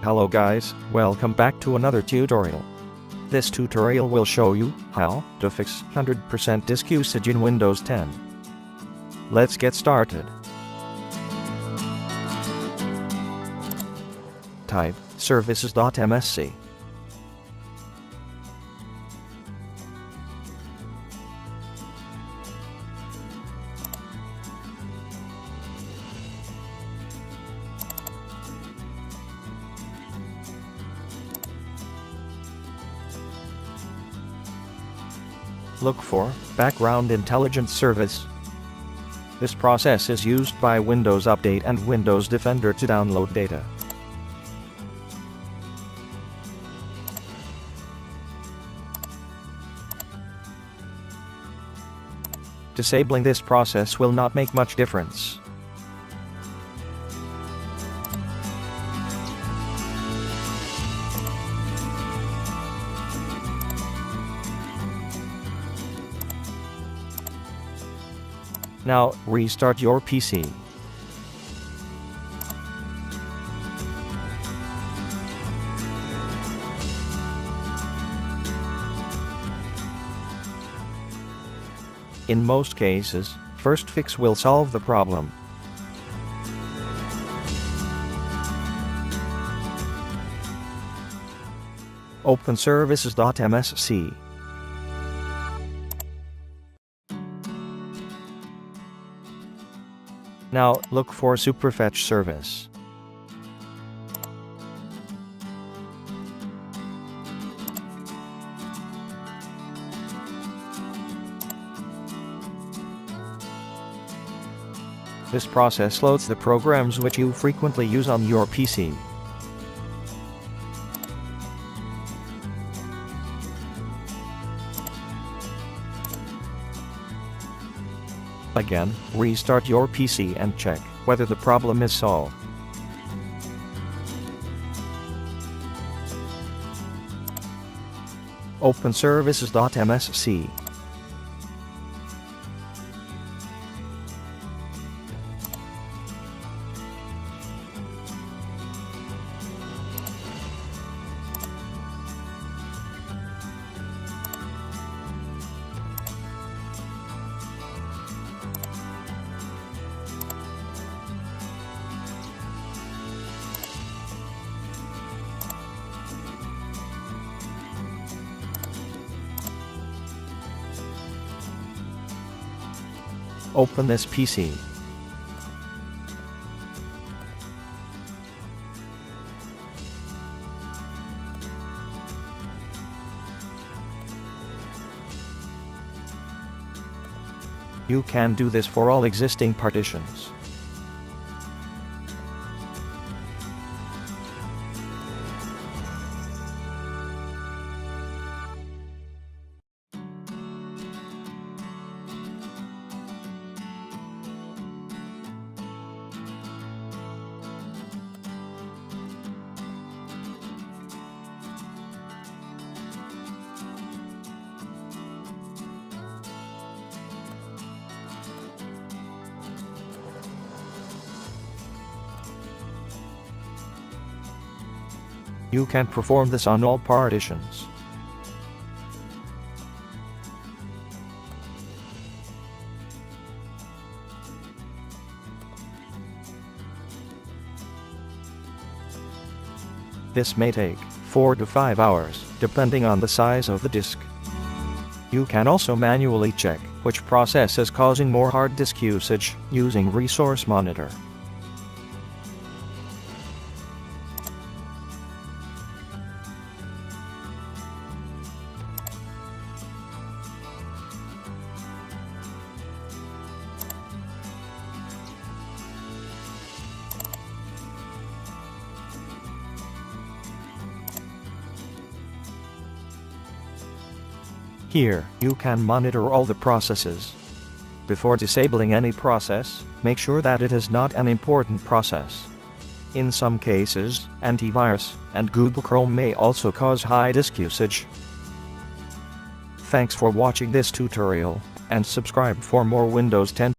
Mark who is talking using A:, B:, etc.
A: Hello guys, welcome back to another tutorial. This tutorial will show you how to fix 100% disk usage in Windows 10. Let's get started. Type services.msc. Look for Background Intelligence Service. This process is used by Windows Update and Windows Defender to download data. Disabling this process will not make much difference. Now, restart your PC. In most cases, first fix will solve the problem. Open services.msc. Now, look for Superfetch service. This process loads the programs which you frequently use on your PC. Again, restart your PC and check whether the problem is solved. Open services.msc. Open this PC. You can do this for all existing partitions. You can perform this on all partitions. This may take 4 to 5 hours, depending on the size of the disk. You can also manually check which process is causing more hard disk usage using Resource Monitor. Here, you can monitor all the processes. Before disabling any process, make sure that it is not an important process. In some cases, antivirus and Google Chrome may also cause high disk usage. Thanks for watching this tutorial, and subscribe for more Windows 10